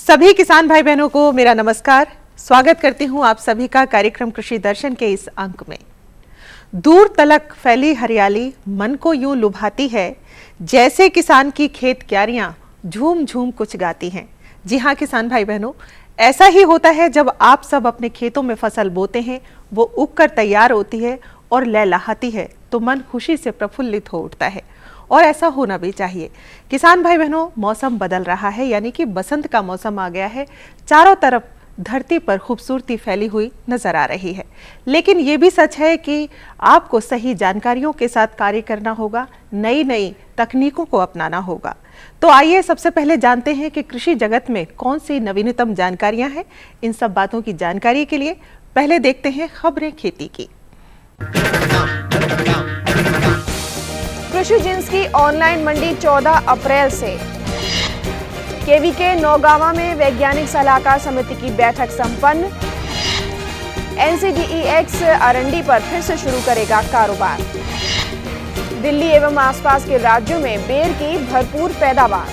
सभी किसान भाई बहनों को मेरा नमस्कार। स्वागत करती हूं आप सभी का कार्यक्रम कृषि दर्शन के इस अंक में। दूर तलक फैली हरियाली मन को यूं लुभाती है, जैसे किसान की खेत क्यारियां झूम झूम कुछ गाती हैं। जी हां किसान भाई बहनों, ऐसा ही होता है जब आप सब अपने खेतों में फसल बोते हैं, वो उगकर तैयार होती है और लहलहाती है तो मन खुशी से प्रफुल्लित हो उठता है, और ऐसा होना भी चाहिए। किसान भाई बहनों, मौसम बदल रहा है, यानी कि बसंत का मौसम आ गया है। चारों तरफ धरती पर खूबसूरती फैली हुई नजर आ रही है, लेकिन ये भी सच है कि आपको सही जानकारियों के साथ कार्य करना होगा, नई नई तकनीकों को अपनाना होगा। तो आइए सबसे पहले जानते हैं कि कृषि जगत में कौन सी नवीनतम जानकारियां हैं। इन सब बातों की जानकारी के लिए पहले देखते हैं खबरें खेती की। कृषि जिन्स की ऑनलाइन मंडी 14 अप्रैल से। केवीके नौगावा में वैज्ञानिक सलाहकार समिति की बैठक संपन्न। NCDEX अरंडी पर फिर से शुरू करेगा कारोबार। दिल्ली एवं आसपास के राज्यों में बेर की भरपूर पैदावार।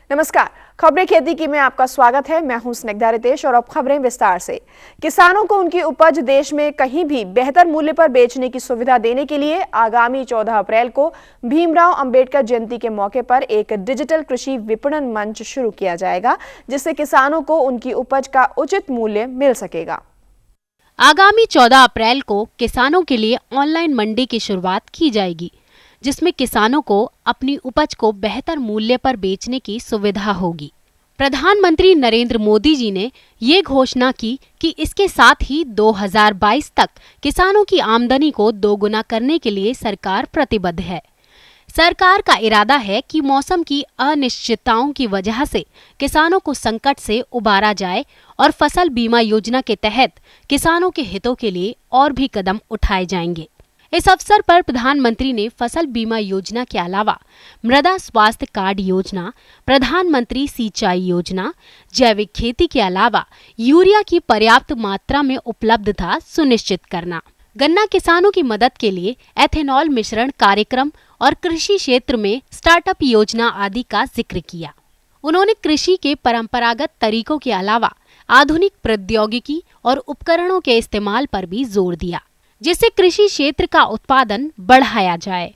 नमस्कार, खबरें खेती की में आपका स्वागत है। मैं हूं स्निग्धा रितेश और अब खबरें विस्तार से। किसानों को उनकी उपज देश में कहीं भी बेहतर मूल्य पर बेचने की सुविधा देने के लिए आगामी 14 अप्रैल को भीमराव अंबेडकर जयंती के मौके पर एक डिजिटल कृषि विपणन मंच शुरू किया जाएगा, जिससे किसानों को उनकी उपज का उचित मूल्य मिल सकेगा। आगामी 14 अप्रैल को किसानों के लिए ऑनलाइन मंडी की शुरुआत की जाएगी, जिसमें किसानों को अपनी उपज को बेहतर मूल्य पर बेचने की सुविधा होगी। प्रधानमंत्री नरेंद्र मोदी जी ने ये घोषणा की कि इसके साथ ही 2022 तक किसानों की आमदनी को दोगुना करने के लिए सरकार प्रतिबद्ध है। सरकार का इरादा है कि मौसम की अनिश्चितताओं की वजह से किसानों को संकट से उबारा जाए और फसल बीमा योजना के तहत किसानों के हितों के लिए और भी कदम उठाए जाएंगे। इस अवसर पर प्रधानमंत्री ने फसल बीमा योजना के अलावा मृदा स्वास्थ्य कार्ड योजना, प्रधानमंत्री सिंचाई योजना, जैविक खेती के अलावा यूरिया की पर्याप्त मात्रा में उपलब्धता सुनिश्चित करना, गन्ना किसानों की मदद के लिए एथेनॉल मिश्रण कार्यक्रम और कृषि क्षेत्र में स्टार्टअप योजना आदि का जिक्र किया। उन्होंने कृषि के परंपरागत तरीकों के अलावा आधुनिक प्रौद्योगिकी और उपकरणों के इस्तेमाल पर भी जोर दिया, जिससे कृषि क्षेत्र का उत्पादन बढ़ाया जाए।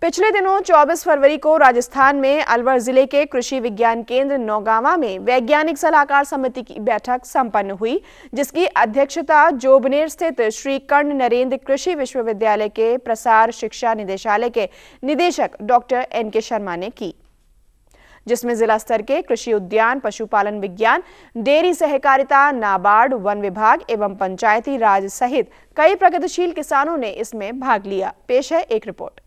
पिछले दिनों 24 फरवरी को राजस्थान में अलवर जिले के कृषि विज्ञान केंद्र नौगावा में वैज्ञानिक सलाहकार समिति की बैठक संपन्न हुई, जिसकी अध्यक्षता जोबनेर स्थित श्री कर्ण नरेंद्र कृषि विश्वविद्यालय के प्रसार शिक्षा निदेशालय के निदेशक डॉक्टर NK शर्मा ने की, जिसमें जिला स्तर के कृषि उद्यान, पशुपालन विज्ञान, डेयरी सहकारिता, नाबार्ड, वन विभाग एवं पंचायती राज सहित कई प्रगतिशील किसानों ने इसमें भाग लिया। पेश है एक रिपोर्ट।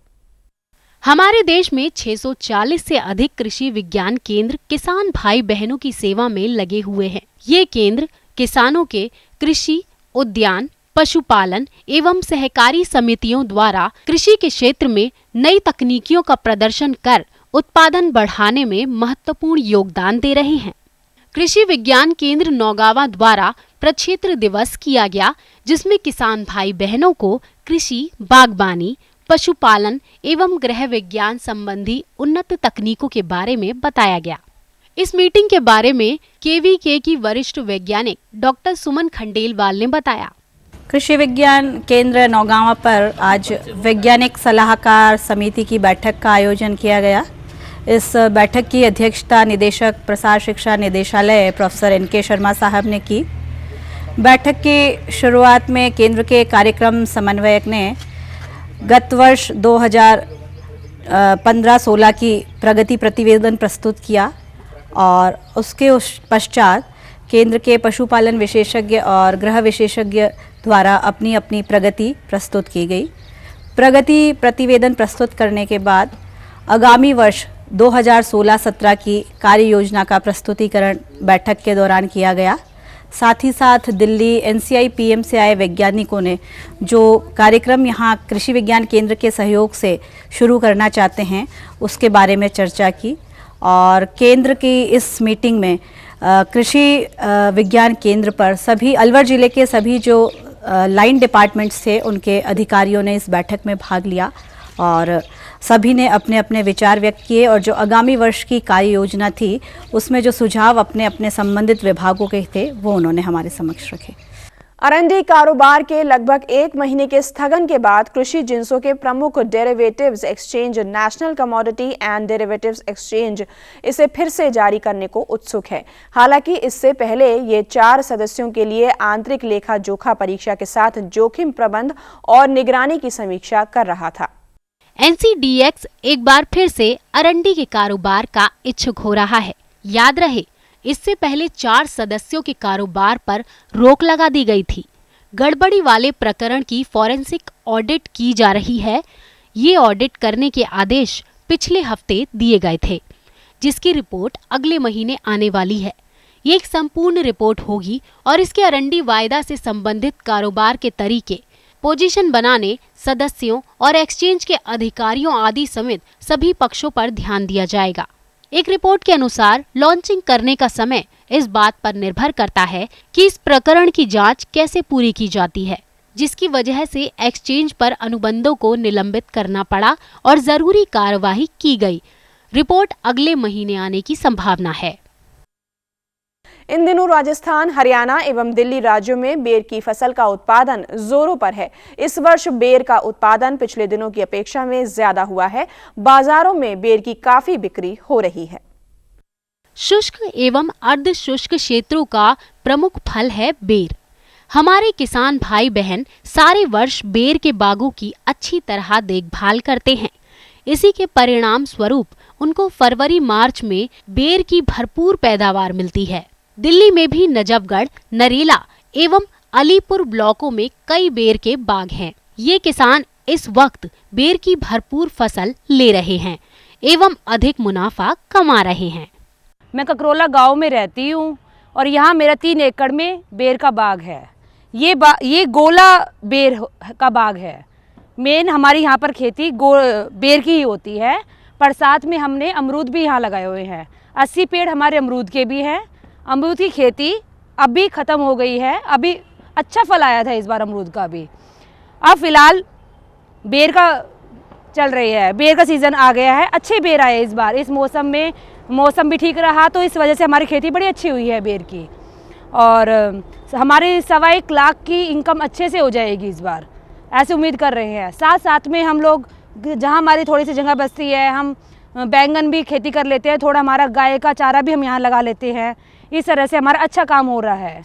हमारे देश में 640 से अधिक कृषि विज्ञान केंद्र किसान भाई बहनों की सेवा में लगे हुए हैं। ये केंद्र किसानों के कृषि, उद्यान, पशुपालन एवं सहकारी समितियों द्वारा कृषि के क्षेत्र में नई तकनीकियों का प्रदर्शन कर उत्पादन बढ़ाने में महत्वपूर्ण योगदान दे रहे हैं। कृषि विज्ञान केंद्र नौगावा द्वारा प्रक्षेत्र दिवस किया गया, जिसमें किसान भाई बहनों को कृषि, बागबानी, पशुपालन एवं गृह विज्ञान संबंधी उन्नत तकनीकों के बारे में बताया गया। इस मीटिंग के बारे में KVK की वरिष्ठ वैज्ञानिक डॉक्टर सुमन खंडेलवाल ने बताया। कृषि विज्ञान केंद्र नौगावा पर आज वैज्ञानिक सलाहकार समिति की बैठक का आयोजन किया गया। इस बैठक की अध्यक्षता निदेशक प्रसार शिक्षा निदेशालय प्रोफेसर NK शर्मा साहब ने की। बैठक की शुरुआत में केंद्र के कार्यक्रम समन्वयक ने गत वर्ष 2015-16 की प्रगति प्रतिवेदन प्रस्तुत किया और उसके पश्चात केंद्र के पशुपालन विशेषज्ञ और गृह विशेषज्ञ द्वारा अपनी अपनी प्रगति प्रस्तुत की गई। प्रगति प्रतिवेदन प्रस्तुत करने के बाद आगामी वर्ष 2016-17 की कार्य योजना का प्रस्तुतिकरण बैठक के दौरान किया गया। साथ ही साथ दिल्ली NCI PM से आए वैज्ञानिकों ने जो कार्यक्रम यहाँ कृषि विज्ञान केंद्र के सहयोग से शुरू करना चाहते हैं उसके बारे में चर्चा की। और केंद्र की इस मीटिंग में कृषि विज्ञान केंद्र पर सभी अलवर जिले के सभी जो लाइन डिपार्टमेंट्स थे उनके अधिकारियों ने इस बैठक में भाग लिया और सभी ने अपने अपने विचार व्यक्त किए और जो आगामी वर्ष की कार्य योजना थी उसमें जो सुझाव अपने अपने संबंधित विभागों के थे वो उन्होंने हमारे समक्ष रखे। अरंडी कारोबार के लगभग 1 महीने के स्थगन के बाद कृषि जिंसों के प्रमुख derivatives exchange national commodity and derivatives exchange इसे फिर से जारी करने को उत्सुक है। हालांकि इससे पहले ये 4 सदस्यों के लिए आंतरिक लेखा जोखा परीक्षा के साथ जोखिम प्रबंध और निगरानी की समीक्षा कर रहा था। NCDX एक बार फिर से अरंडी के कारोबार का इच्छुक हो रहा है। याद रहे, इससे पहले 4 सदस्यों के कारोबार पर रोक लगा दी गई थी। गड़बड़ी वाले प्रकरण की फॉरेंसिक ऑडिट की जा रही है। ये ऑडिट करने के आदेश पिछले हफ्ते दिए गए थे, जिसकी रिपोर्ट अगले महीने आने वाली है। ये एक संपूर्ण रिपोर्ट होगी और इसके अरंडी वायदा से संबंधित कारोबार के तरीके, पोजीशन बनाने, सदस्यों और एक्सचेंज के अधिकारियों आदि समेत सभी पक्षों पर ध्यान दिया जाएगा। एक रिपोर्ट के अनुसार लॉन्चिंग करने का समय इस बात पर निर्भर करता है कि इस प्रकरण की जांच कैसे पूरी की जाती है, जिसकी वजह से एक्सचेंज पर अनुबंधों को निलंबित करना पड़ा और जरूरी कार्यवाही की गई। रिपोर्ट अगले महीने आने की संभावना है। इन दिनों राजस्थान, हरियाणा एवं दिल्ली राज्यों में बेर की फसल का उत्पादन जोरों पर है। इस वर्ष बेर का उत्पादन पिछले दिनों की अपेक्षा में ज्यादा हुआ है। बाजारों में बेर की काफी बिक्री हो रही है। शुष्क एवं अर्ध शुष्क क्षेत्रों का प्रमुख फल है बेर। हमारे किसान भाई बहन सारे वर्ष बेर के बागों की अच्छी तरह देखभाल करते हैं। इसी के परिणाम स्वरूप उनको फरवरी मार्च में बेर की भरपूर पैदावार मिलती है। दिल्ली में भी नजफगढ़, नरेला एवं अलीपुर ब्लॉकों में कई बेर के बाग हैं। ये किसान इस वक्त बेर की भरपूर फसल ले रहे हैं एवं अधिक मुनाफा कमा रहे हैं। मैं ककरोला गांव में रहती हूँ और यहाँ मेरा 3 एकड़ में बेर का बाग है। ये गोला बेर का बाग है। मेन हमारी यहाँ पर खेती बेर की ही होती है, पर साथ में हमने अमरूद भी यहाँ लगाए हुए हैं। 80 पेड़ हमारे अमरूद के भी हैं। अमरूद की खेती अभी ख़त्म हो गई है। अभी अच्छा फल आया था इस बार अमरूद का भी। अब फिलहाल बेर का चल रही है, बेर का सीज़न आ गया है। अच्छे बेर आए इस बार, इस मौसम में मौसम भी ठीक रहा तो इस वजह से हमारी खेती बड़ी अच्छी हुई है बेर की। और हमारी 1.25 लाख की इनकम अच्छे से हो जाएगी इस बार, ऐसे उम्मीद कर रहे हैं। साथ साथ में हम लोग जहाँ हमारी थोड़ी सी जगह बचती है, हम बैंगन भी खेती कर लेते हैं। थोड़ा हमारा गाय का चारा भी हम यहाँ लगा लेते हैं। इस तरह से हमारा अच्छा काम हो रहा है।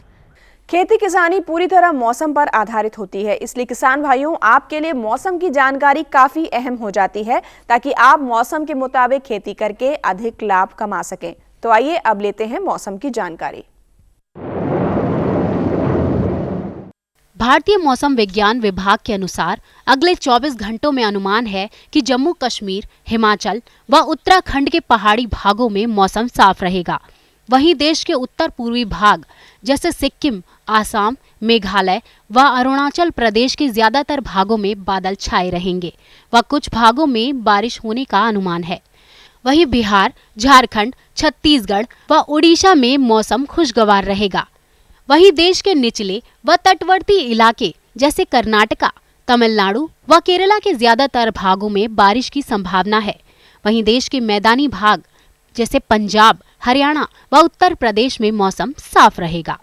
खेती किसानी पूरी तरह मौसम पर आधारित होती है, इसलिए किसान भाइयों आपके लिए मौसम की जानकारी काफी अहम हो जाती है ताकि आप मौसम के मुताबिक खेती करके अधिक लाभ कमा सकें। तो आइए अब लेते हैं मौसम की जानकारी। भारतीय मौसम विज्ञान विभाग के अनुसार अगले 24 घंटों में अनुमान है कि जम्मू कश्मीर, हिमाचल व उत्तराखंड के पहाड़ी भागों में मौसम साफ रहेगा। वहीं देश के उत्तर पूर्वी भाग जैसे सिक्किम, आसाम, मेघालय व अरुणाचल प्रदेश के ज्यादातर भागों में बादल छाए रहेंगे व कुछ भागों में बारिश होने का अनुमान है। वहीं बिहार, झारखंड, छत्तीसगढ़ व उड़ीसा में मौसम खुशगवार रहेगा। वहीं देश के निचले व तटवर्ती इलाके जैसे कर्नाटका, तमिलनाडु व केरला के ज्यादातर भागों में बारिश की संभावना है। वहीं देश के मैदानी भाग जैसे पंजाब, हरियाणा व उत्तर प्रदेश में मौसम साफ रहेगा।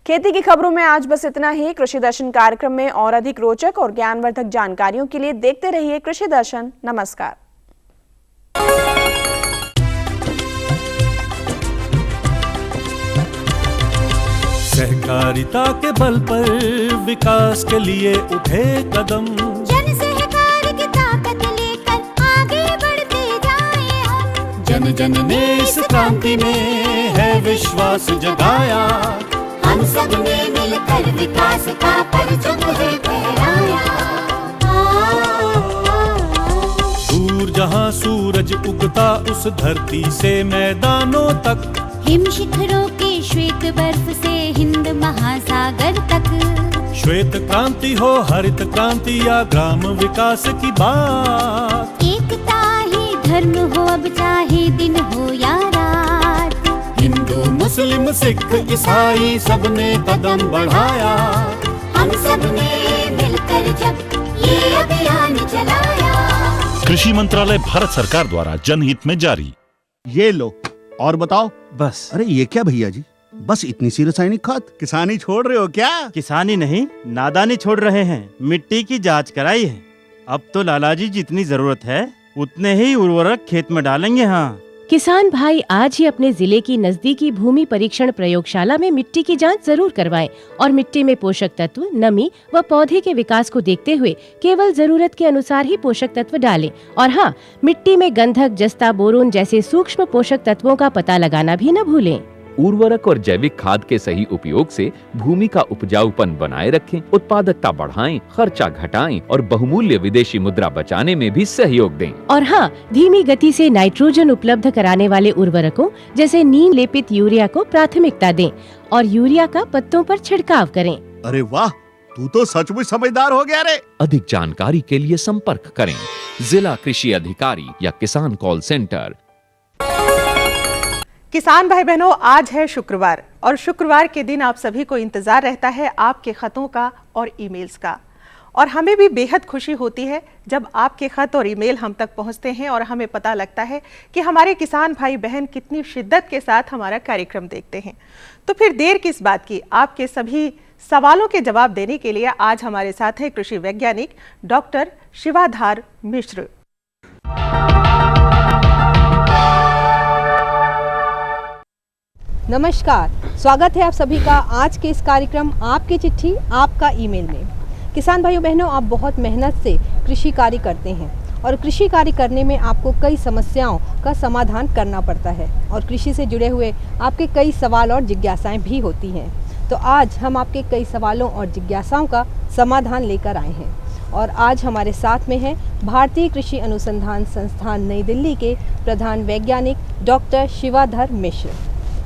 खेती की खबरों में आज बस इतना ही। कृषि दर्शन कार्यक्रम में और अधिक रोचक और ज्ञानवर्धक जानकारियों के लिए देखते रहिए कृषि दर्शन। नमस्कार। सहकारिता के बल पर विकास के लिए उठे कदम, जन सहकार की ताकत लेकर आगे बढ़ते जाएं हम। जन जन ने इस क्रांति में है विश्वास जगाया। हम सब ने मिलकर विकास का परचम है फहराया। दूर जहां सूरज उगता उस धरती से मैदानों तक, हिम शिखरों के श्वेत बर्फ से हिंद महासागर तक। श्वेत क्रांति हो, हरित क्रांति या ग्राम विकास की बात, एकता ही धर्म हो अब चाहे दिन हो या रात। हिंदू मुस्लिम सिख ईसाई सबने कदम बढ़ाया। हम सब ने मिलकर जब ये अभियान चलाया, कृषि मंत्रालय भारत सरकार द्वारा जनहित में जारी। ये लो और बताओ। बस। अरे ये क्या भैया जी, बस इतनी सी रासायनिक खाद? किसानी छोड़ रहे हो क्या? किसानी नहीं, नादानी छोड़ रहे हैं। मिट्टी की जांच कराई है। अब तो लालाजी जितनी जरूरत है उतने ही उर्वरक खेत में डालेंगे। हाँ, किसान भाई आज ही अपने जिले की नजदीकी भूमि परीक्षण प्रयोगशाला में मिट्टी की जांच जरूर करवाएं और मिट्टी में पोषक तत्व, नमी व पौधे के विकास को देखते हुए केवल जरूरत के अनुसार ही पोषक तत्व डालें। और हाँ, मिट्टी में गंधक, जस्ता, बोरोन जैसे सूक्ष्म पोषक तत्वों का पता लगाना भी न भूलें। उर्वरक और जैविक खाद के सही उपयोग से भूमि का उपजाऊपन बनाए रखें, उत्पादकता बढ़ाएं, खर्चा घटाएं और बहुमूल्य विदेशी मुद्रा बचाने में भी सहयोग दें। और हाँ, धीमी गति से नाइट्रोजन उपलब्ध कराने वाले उर्वरकों जैसे नीम लेपित यूरिया को प्राथमिकता दें और यूरिया का पत्तों पर छिड़काव करें। अरे वाह, तू तो सचमुच समझदार हो गया रे। अधिक जानकारी के लिए संपर्क करें जिला कृषि अधिकारी या किसान कॉल सेंटर। किसान भाई बहनों, आज है शुक्रवार और शुक्रवार के दिन आप सभी को इंतजार रहता है आपके खतों का और ईमेल्स का। और हमें भी बेहद खुशी होती है जब आपके खत और ईमेल हम तक पहुंचते हैं और हमें पता लगता है कि हमारे किसान भाई बहन कितनी शिद्दत के साथ हमारा कार्यक्रम देखते हैं। तो फिर देर किस बात की, आपके सभी सवालों के जवाब देने के लिए आज हमारे साथ हैं कृषि वैज्ञानिक डॉक्टर शिवाधार मिश्र। नमस्कार, स्वागत है आप सभी का आज के इस कार्यक्रम आपकी चिट्ठी आपका ईमेल में। किसान भाइयों बहनों, आप बहुत मेहनत से कृषि कार्य करते हैं और कृषि कार्य करने में आपको कई समस्याओं का समाधान करना पड़ता है और कृषि से जुड़े हुए आपके कई सवाल और जिज्ञासाएं भी होती हैं। तो आज हम आपके कई सवालों और जिज्ञासाओं का समाधान लेकर आए हैं और आज हमारे साथ में हैं भारतीय कृषि अनुसंधान संस्थान नई दिल्ली के प्रधान वैज्ञानिक डॉक्टर शिवाधर मिश्र।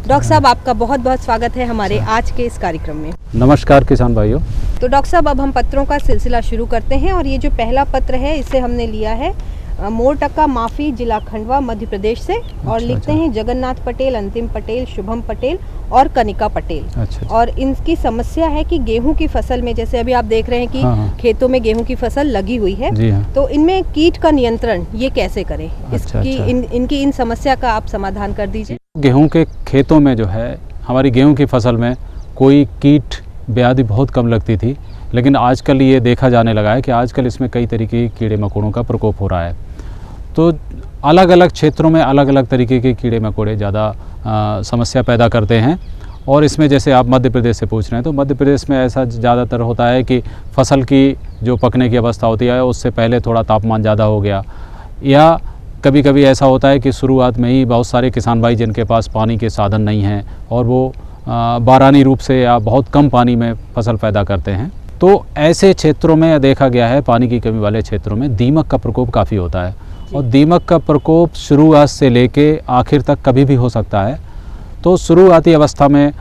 डॉक्टर साहब, आपका बहुत बहुत स्वागत है हमारे आज के इस कार्यक्रम में। नमस्कार किसान भाइयों। तो डॉक्टर साहब, अब हम पत्रों का सिलसिला शुरू करते हैं और ये जो पहला पत्र है इसे हमने लिया है मोरटक्का माफी, जिला खंडवा, मध्य प्रदेश से। और लिखते हैं जगन्नाथ पटेल, अंतिम पटेल, शुभम पटेल और कनिका पटेल। और इनकी समस्या है कि गेहूं की फसल में, जैसे अभी आप देख रहे हैं कि खेतों में गेहूं की फसल लगी हुई है, तो इनमें कीट का नियंत्रण ये कैसे करें, इसकी इनकी इन समस्या का आप समाधान कर दीजिए। गेहूं के खेतों में जो है, हमारी गेहूं की फसल में कोई कीट व्याधि बहुत कम लगती थी, लेकिन आजकल ये देखा जाने लगा है कि आजकल इसमें कई तरीके के कीड़े मकोड़ों का प्रकोप हो रहा है। तो अलग अलग क्षेत्रों में अलग अलग तरीके के कीड़े मकोड़े ज़्यादा समस्या पैदा करते हैं। और इसमें जैसे आप मध्य प्रदेश से पूछ रहे हैं, तो मध्य प्रदेश में ऐसा ज़्यादातर होता है कि फसल की जो पकने की अवस्था होती है उससे पहले थोड़ा तापमान ज़्यादा हो गया, या कभी कभी ऐसा होता है कि शुरुआत में ही बहुत सारे किसान भाई जिनके पास पानी के साधन नहीं हैं और वो बारानी रूप से या बहुत कम पानी में फसल पैदा करते हैं, तो ऐसे क्षेत्रों में देखा गया है, पानी की कमी वाले क्षेत्रों में दीमक का प्रकोप काफ़ी होता है। और दीमक का प्रकोप शुरुआत से लेके आखिर तक कभी भी हो सकता है। तो शुरुआती अवस्था में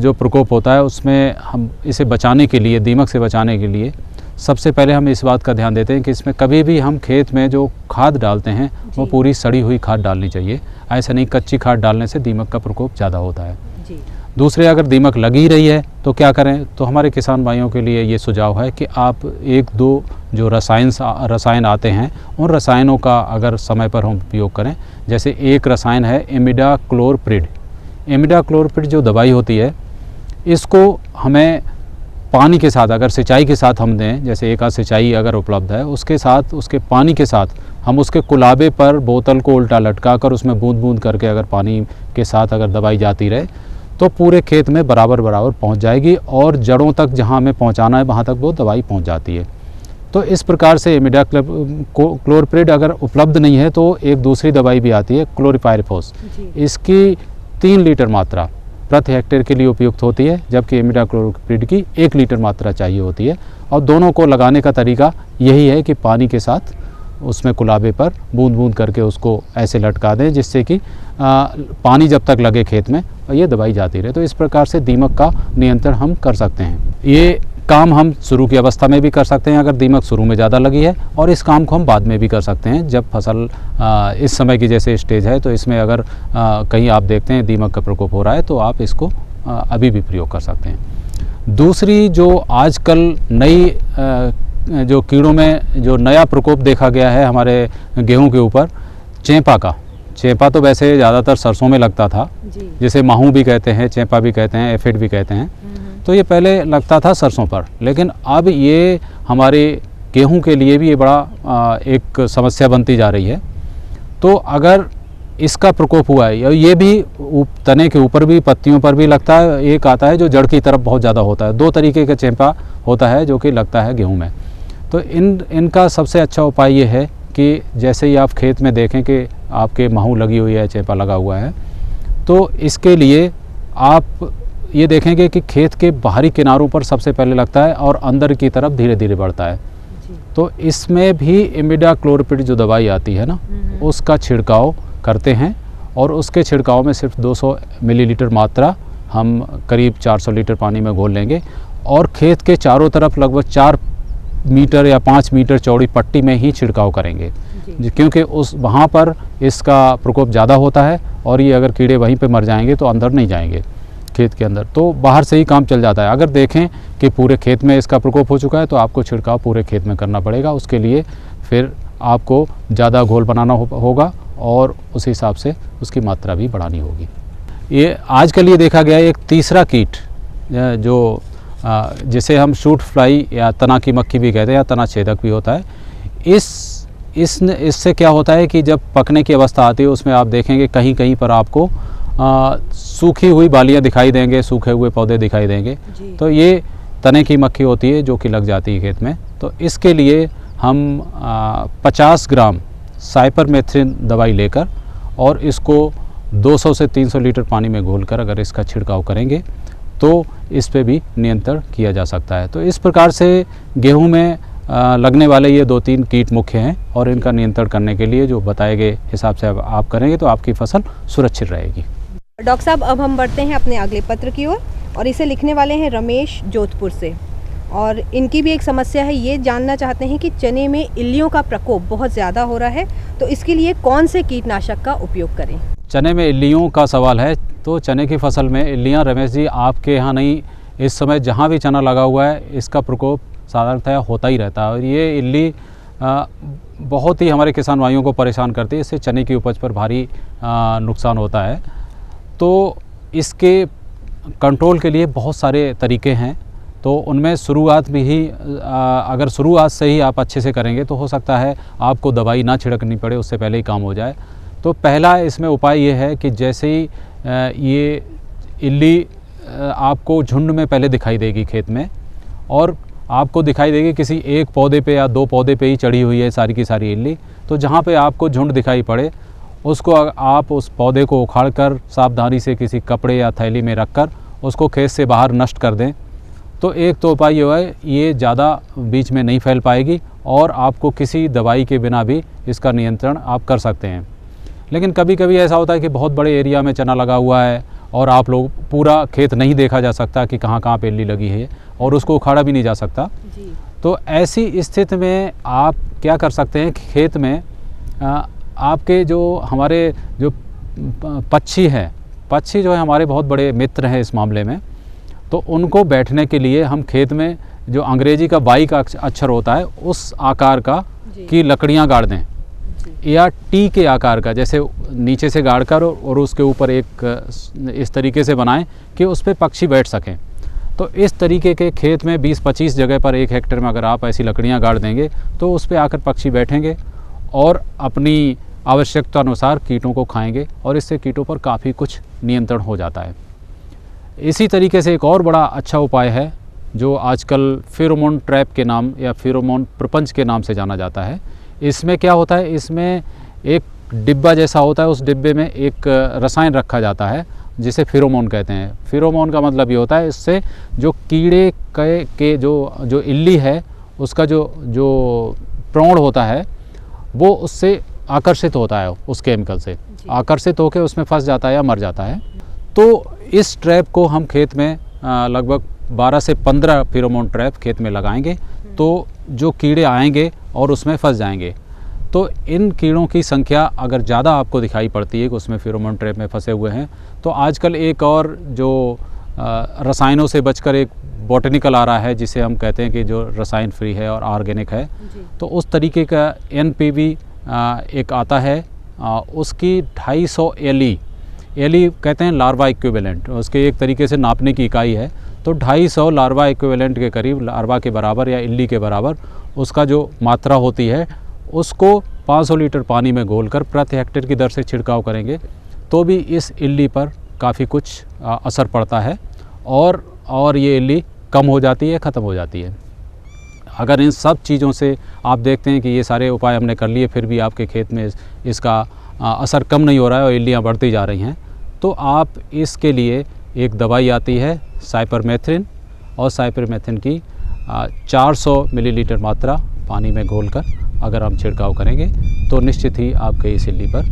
जो प्रकोप होता है उसमें हम इसे बचाने के लिए, दीमक से बचाने के लिए सबसे पहले हम इस बात का ध्यान देते हैं कि इसमें कभी भी हम खेत में जो खाद डालते हैं वो पूरी सड़ी हुई खाद डालनी चाहिए। ऐसा नहीं कच्ची खाद डालने से दीमक का प्रकोप ज़्यादा होता है। दूसरे, अगर दीमक लगी रही है तो क्या करें, तो हमारे किसान भाइयों के लिए ये सुझाव है कि आप एक दो जो रसायन आते हैं उन रसायनों का अगर समय पर हम उपयोग करें। जैसे एक रसायन है इमिडाक्लोरप्रिड। इमिडाक्लोरप्रिड जो दवाई होती है, इसको हमें पानी के साथ, अगर सिंचाई के साथ हम दें, जैसे एक आध सिंचाई अगर उपलब्ध है उसके साथ, उसके पानी के साथ हम उसके कुलाबे पर बोतल को उल्टा लटका कर उसमें बूंद बूंद करके अगर पानी के साथ अगर दवाई जाती रहे तो पूरे खेत में बराबर पहुंच जाएगी और जड़ों तक जहां हमें पहुंचाना है वहां तक वो दवाई पहुंच जाती है। तो इस प्रकार से इमिडाक्लोरप्रिड अगर उपलब्ध नहीं है तो एक दूसरी दवाई भी आती है क्लोरिपाइरिफॉस। इसकी 3 लीटर मात्रा प्रति हेक्टेयर के लिए उपयुक्त होती है, जबकि इमिडाक्लोरप्रिड की 1 लीटर मात्रा चाहिए होती है। और दोनों को लगाने का तरीका यही है कि पानी के साथ उसमें कुलाबे पर बूंद बूंद करके उसको ऐसे लटका दें जिससे कि पानी जब तक लगे खेत में ये दवाई जाती रहे। तो इस प्रकार से दीमक का नियंत्रण हम कर सकते हैं। ये काम हम शुरू की अवस्था में भी कर सकते हैं अगर दीमक शुरू में ज़्यादा लगी है, और इस काम को हम बाद में भी कर सकते हैं जब फसल इस समय की जैसे स्टेज है। तो इसमें अगर कहीं आप देखते हैं दीमक का प्रकोप हो रहा है तो आप इसको अभी भी प्रयोग कर सकते हैं। दूसरी जो आजकल नई जो कीड़ों में जो नया प्रकोप देखा गया है हमारे गेहूं के ऊपर, चेपा का। चेपा तो वैसे ज़्यादातर सरसों में लगता था, जिसे माहू भी कहते हैं, चेपा भी कहते हैं, एफिड भी कहते हैं। तो ये पहले लगता था सरसों पर, लेकिन अब ये हमारे गेहूं के लिए भी ये बड़ा एक समस्या बनती जा रही है। तो अगर इसका प्रकोप हुआ है, ये भी तने के ऊपर भी, पत्तियों पर भी लगता है। एक आता है जो जड़ की तरफ बहुत ज़्यादा होता है। दो तरीके का चेपा होता है जो कि लगता है गेहूं में। तो इनका सबसे अच्छा उपाय ये है कि जैसे ही आप खेत में देखें कि आपके माहू लगी हुई है, चेपा लगा हुआ है, तो इसके लिए आप ये देखेंगे कि खेत के बाहरी किनारों पर सबसे पहले लगता है और अंदर की तरफ धीरे धीरे बढ़ता है। तो इसमें भी इमिडाक्लोप्रिड जो दवाई आती है ना, उसका छिड़काव करते हैं और उसके छिड़काव में सिर्फ 200 मिलीलीटर मात्रा हम करीब 400 लीटर पानी में घोल लेंगे और खेत के चारों तरफ लगभग 4 मीटर या 5 मीटर चौड़ी पट्टी में ही छिड़काव करेंगे, क्योंकि वहाँ पर इसका प्रकोप ज़्यादा होता है और ये अगर कीड़े वहीं पे मर जाएंगे तो अंदर नहीं जाएंगे खेत के अंदर, तो बाहर से ही काम चल जाता है। अगर देखें कि पूरे खेत में इसका प्रकोप हो चुका है तो आपको छिड़काव पूरे खेत में करना पड़ेगा। उसके लिए फिर आपको ज़्यादा घोल बनाना होगा और उस हिसाब से उसकी मात्रा भी बढ़ानी होगी। ये आजकल ये देखा गया है एक तीसरा कीट जो जिसे हम शूट फ्लाई या तना की मक्खी भी कहते हैं या तना छेदक भी होता है। इससे क्या होता है कि जब पकने की अवस्था आती है उसमें आप देखेंगे कहीं कहीं पर आपको सूखी हुई बालियां दिखाई देंगे, सूखे हुए पौधे दिखाई देंगे। तो ये तने की मक्खी होती है जो कि लग जाती है खेत में। तो इसके लिए हम 50 ग्राम साइपरमेथ्रिन दवाई लेकर और इसको 200 से 300 लीटर पानी में घोलकर अगर इसका छिड़काव करेंगे तो इस पे भी नियंत्रण किया जा सकता है। तो इस प्रकार से गेहूं में लगने वाले ये 2-3 कीट मुख्य हैं और इनका नियंत्रण करने के लिए जो बताए गए हिसाब से आप करेंगे तो आपकी फसल सुरक्षित रहेगी। डॉक्टर साहब, अब हम बढ़ते हैं अपने अगले पत्र की ओर और इसे लिखने वाले हैं रमेश जोधपुर से, और इनकी भी एक समस्या है। ये जानना चाहते हैं कि चने में इल्लियों का प्रकोप बहुत ज़्यादा हो रहा है, तो इसके लिए कौन से कीटनाशक का उपयोग करें। चने में इल्लियों का सवाल है, तो चने की फसल में इल्लियाँ रमेश जी आपके यहाँ नहीं, इस समय जहाँ भी चना लगा हुआ है इसका प्रकोप साधारणतः होता ही रहता है और ये इल्ली बहुत ही हमारे किसान भाइयों को परेशान करती है। इससे चने की उपज पर भारी नुकसान होता है। तो इसके कंट्रोल के लिए बहुत सारे तरीके हैं, तो उनमें शुरुआत भी ही अगर शुरुआत से ही आप अच्छे से करेंगे तो हो सकता है आपको दवाई ना छिड़कनी पड़े, उससे पहले ही काम हो जाए। तो पहला इसमें उपाय ये है कि जैसे ही ये इल्ली आपको झुंड में पहले दिखाई देगी खेत में और आपको दिखाई देगी किसी एक पौधे पे या 2 पौधे पे ही चढ़ी हुई है सारी की सारी इल्ली, तो जहाँ पे आपको झुंड दिखाई पड़े उसको आप उस पौधे को उखाड़कर सावधानी से किसी कपड़े या थैली में रखकर उसको खेत से बाहर नष्ट कर दें। तो एक तो उपाय ये है, ये ज़्यादा बीच में नहीं फैल पाएगी और आपको किसी दवाई के बिना भी इसका नियंत्रण आप कर सकते हैं। लेकिन कभी कभी ऐसा होता है कि बहुत बड़े एरिया में चना लगा हुआ है और आप लोग पूरा खेत नहीं देखा जा सकता कि कहाँ कहाँ पे इल्ली लगी है और उसको उखाड़ा भी नहीं जा सकता। तो ऐसी स्थिति में आप क्या कर सकते हैं, खेत में आपके जो हमारे जो पक्षी हैं, पक्षी जो है हमारे बहुत बड़े मित्र हैं इस मामले में, तो उनको बैठने के लिए हम खेत में जो अंग्रेजी का वाई का अक्षर होता है उस आकार का की लकड़ियां गाड़ दें या टी के आकार का, जैसे नीचे से गाड़ कर और उसके ऊपर एक इस तरीके से बनाएं कि उस पर पक्षी बैठ सकें। तो इस तरीके के खेत में 20-25 जगह पर 1 हेक्टेयर में अगर आप ऐसी लकड़ियां गाड़ देंगे तो उस पर आकर पक्षी बैठेंगे और अपनी आवश्यकता अनुसार कीटों को खाएंगे और इससे कीटों पर काफ़ी कुछ नियंत्रण हो जाता है। इसी तरीके से एक और बड़ा अच्छा उपाय है जो आजकल फेरोमोन ट्रैप के नाम या फेरोमोन प्रपंच के नाम से जाना जाता है। इसमें क्या होता है, इसमें एक डिब्बा जैसा होता है, उस डिब्बे में एक रसायन रखा जाता है जिसे फेरोमोन कहते हैं। फेरोमोन का मतलब ये होता है इससे जो कीड़े के जो इल्ली है उसका जो प्रोण होता है वो उससे आकर्षित होता है, उस केमिकल से आकर्षित होकर उसमें फंस जाता है या मर जाता है। तो इस ट्रैप को हम खेत में लगभग 12 से 15 फेरोमोन ट्रैप खेत में लगाएंगे तो जो कीड़े आएंगे और उसमें फंस जाएंगे। तो इन कीड़ों की संख्या अगर ज़्यादा आपको दिखाई पड़ती है कि उसमें फेरोमोन ट्रैप में फंसे हुए हैं, तो आजकल एक और जो रसायनों से बचकर एक बॉटनिकल आ रहा है जिसे हम कहते हैं कि जो रसायन फ्री है और ऑर्गेनिक है। तो उस तरीके का NPV एक आता है, उसकी 250 एली कहते हैं लार्वा इक्विवेलेंट, उसके एक तरीके से नापने की इकाई है। तो 250 लार्वा इक्विवेलेंट के करीब, लार्वा के बराबर या इल्ली के बराबर उसका जो मात्रा होती है, उसको 500 लीटर पानी में घोलकर प्रति हेक्टेयर की दर से छिड़काव करेंगे तो भी इस इल्ली पर काफ़ी कुछ असर पड़ता है और ये इल्ली कम हो जाती है, ख़त्म हो जाती है। अगर इन सब चीज़ों से आप देखते हैं कि ये सारे उपाय हमने कर लिए फिर भी आपके खेत में इसका असर कम नहीं हो रहा है और इल्लियाँ बढ़ती जा रही हैं, तो आप इसके लिए एक दवाई आती है साइपरमेथ्रिन, और साइपरमेथ्रिन की 400 मिलीलीटर मात्रा पानी में घोलकर अगर हम छिड़काव करेंगे तो निश्चित ही आपके इस इल्ली पर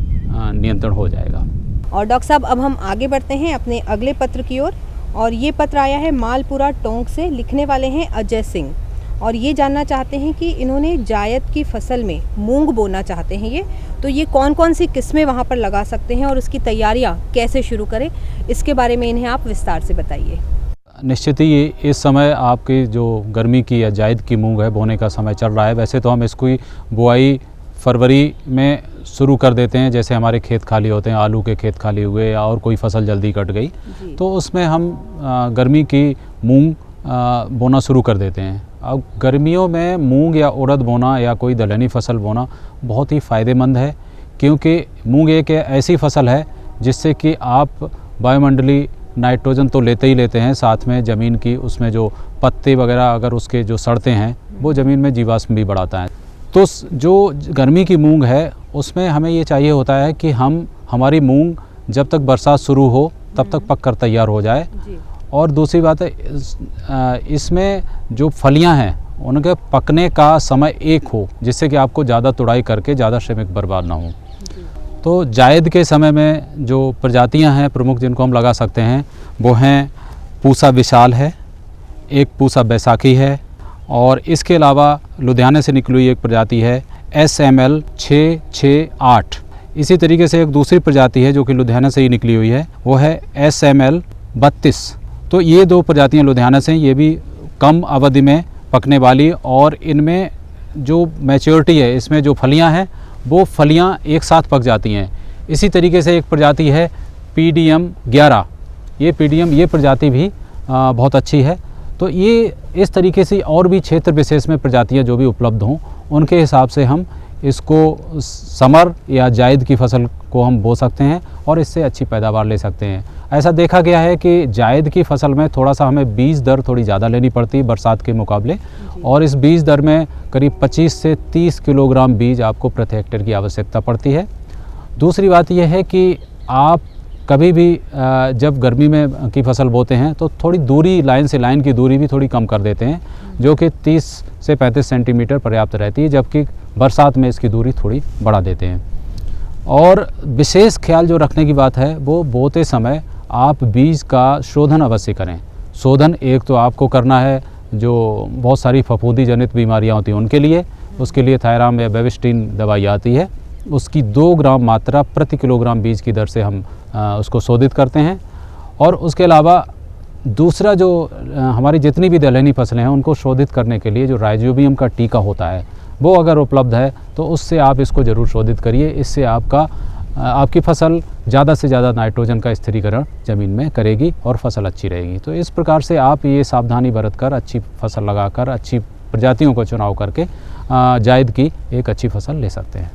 नियंत्रण हो जाएगा। और डॉक्टर साहब, अब हम आगे बढ़ते हैं अपने अगले पत्र की ओर, और ये पत्र आया है मालपुरा टोंक से। लिखने वाले हैं अजय सिंह, और ये जानना चाहते हैं कि इन्होंने जायद की फसल में मूंग बोना चाहते हैं तो ये कौन कौन सी किस्में वहाँ पर लगा सकते हैं और उसकी तैयारियाँ कैसे शुरू करें, इसके बारे में इन्हें आप विस्तार से बताइए। निश्चित ही इस समय आपकी जो गर्मी की या जायद की मूंग है बोने का समय चल रहा है। वैसे तो हम इसकी बुआई फरवरी में शुरू कर देते हैं, जैसे हमारे खेत खाली होते हैं, आलू के खेत खाली हुए या और कोई फसल जल्दी कट गई तो उसमें हम गर्मी की मूंग बोना शुरू कर देते हैं। अब गर्मियों में मूंग या उड़द बोना या कोई दलहनी फसल बोना बहुत ही फ़ायदेमंद है, क्योंकि मूंग एक ऐसी फसल है जिससे कि आप वायुमंडलीय नाइट्रोजन तो लेते ही लेते हैं, साथ में ज़मीन की उसमें जो पत्ते वगैरह अगर उसके जो सड़ते हैं वो ज़मीन में जीवाश्म भी बढ़ाता है। तो जो गर्मी की मूंग है उसमें हमें ये चाहिए होता है कि हमारी मूंग जब तक बरसात शुरू हो तब तक पक कर तैयार हो जाए। और दूसरी बात है, इसमें जो फलियां हैं उनके पकने का समय एक हो, जिससे कि आपको ज़्यादा तुड़ाई करके ज़्यादा श्रमिक बर्बाद ना हो। तो जायद के समय में जो प्रजातियां हैं प्रमुख जिनको हम लगा सकते हैं वो हैं पूसा विशाल है, एक पूसा बैसाखी है, और इसके अलावा लुधियाना से निकली हुई एक प्रजाति है SML 668। इसी तरीके से एक दूसरी प्रजाति है जो कि लुधियाना से ही निकली हुई है, वो है SML 32। तो ये दो प्रजातियां लुधियाना से, ये भी कम अवधि में पकने वाली, और इनमें जो मैच्योरिटी है, इसमें जो फलियां हैं वो फलियां एक साथ पक जाती हैं। इसी तरीके से एक प्रजाति है PDM 11, ये प्रजाति भी बहुत अच्छी है। तो ये इस तरीके से और भी क्षेत्र विशेष में प्रजातियां जो भी उपलब्ध हों उनके हिसाब से हम इसको समर या जायद की फसल को हम बो सकते हैं और इससे अच्छी पैदावार ले सकते हैं। ऐसा देखा गया है कि जायद की फसल में थोड़ा सा हमें बीज दर थोड़ी ज़्यादा लेनी पड़ती है बरसात के मुकाबले, और इस बीज दर में करीब 25 से 30 किलोग्राम बीज आपको प्रति हेक्टेयर की आवश्यकता पड़ती है। दूसरी बात यह है कि आप कभी भी जब गर्मी में की फसल बोते हैं तो थोड़ी दूरी, लाइन से लाइन की दूरी भी थोड़ी कम कर देते हैं, जो कि 30 से 35 सेंटीमीटर पर्याप्त रहती है, जबकि बरसात में इसकी दूरी थोड़ी बढ़ा देते हैं। और विशेष ख्याल जो रखने की बात है वो बोते समय आप बीज का शोधन अवश्य करें। शोधन एक तो आपको करना है जो बहुत सारी फफूंदी जनित बीमारियां होती हैं उनके लिए, उसके लिए थायराम या बेविस्टिन दवाई आती है, उसकी 2 ग्राम मात्रा प्रति किलोग्राम बीज की दर से हम उसको शोधित करते हैं। और उसके अलावा दूसरा जो हमारी जितनी भी दलहनी फसलें हैं उनको शोधित करने के लिए जो राइजोबियम का टीका होता है वो अगर उपलब्ध है तो उससे आप इसको ज़रूर शोधित करिए। इससे आपकी फसल ज़्यादा से ज़्यादा नाइट्रोजन का स्थिरीकरण ज़मीन में करेगी और फसल अच्छी रहेगी। तो इस प्रकार से आप ये सावधानी बरत कर अच्छी फसल लगाकर अच्छी प्रजातियों को चुनाव करके जायद की एक अच्छी फसल ले सकते हैं।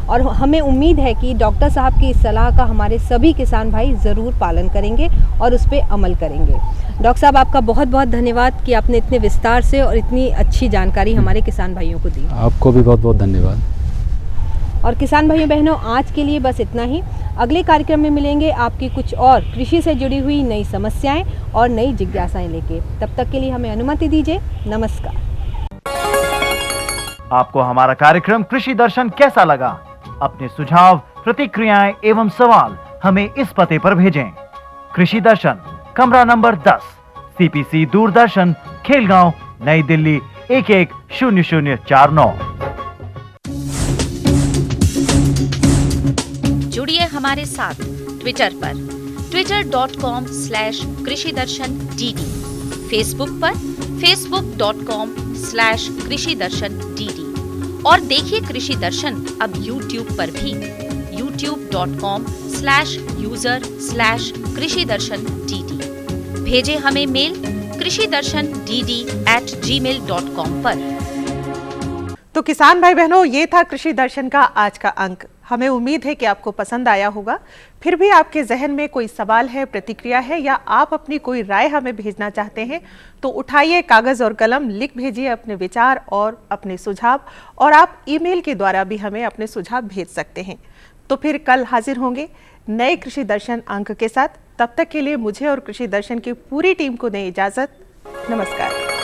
और हमें उम्मीद है कि डॉक्टर साहब की इस सलाह का हमारे सभी किसान भाई ज़रूर पालन करेंगे और उस पर अमल करेंगे। डॉक्टर साहब, आपका बहुत बहुत धन्यवाद कि आपने इतने विस्तार से और इतनी अच्छी जानकारी हमारे किसान भाइयों को दी। आपको भी बहुत बहुत धन्यवाद। और किसान भाइयों बहनों, आज के लिए बस इतना ही। अगले कार्यक्रम में मिलेंगे आपकी कुछ और कृषि से जुड़ी हुई नई समस्याएं और नई जिज्ञासाएं लेके। तब तक के लिए हमें अनुमति दीजिए। नमस्कार। आपको हमारा कार्यक्रम कृषि दर्शन कैसा लगा? अपने सुझाव, प्रतिक्रियाएं एवं सवाल हमें इस पते पर भेजें। कृषि दर्शन, कमरा नंबर 10, CPC दूरदर्शन, खेलगांव, नई दिल्ली 110049। जुड़िए हमारे साथ ट्विटर पर twitter.com/कृषि दर्शन DD, फेसबुक पर facebook.com/कृषि दर्शन DD और देखिए कृषि दर्शन अब YouTube पर भी youtube.com/user/कृषि दर्शन DD। भेजे हमें मेल कृषि दर्शन DD@gmail.com पर। तो किसान भाई बहनों, ये था कृषि दर्शन का आज का अंक। हमें उम्मीद है कि आपको पसंद आया होगा। फिर भी आपके जहन में कोई सवाल है, प्रतिक्रिया है या आप अपनी कोई राय हमें भेजना चाहते हैं तो उठाइए कागज और कलम, लिख भेजिए अपने विचार और अपने सुझाव, और आप ईमेल के द्वारा भी हमें अपने सुझाव भेज सकते हैं। तो फिर कल हाजिर होंगे नए कृषि दर्शन अंक के साथ। तब तक के लिए मुझे और कृषि दर्शन की पूरी टीम को दें इजाजत। नमस्कार।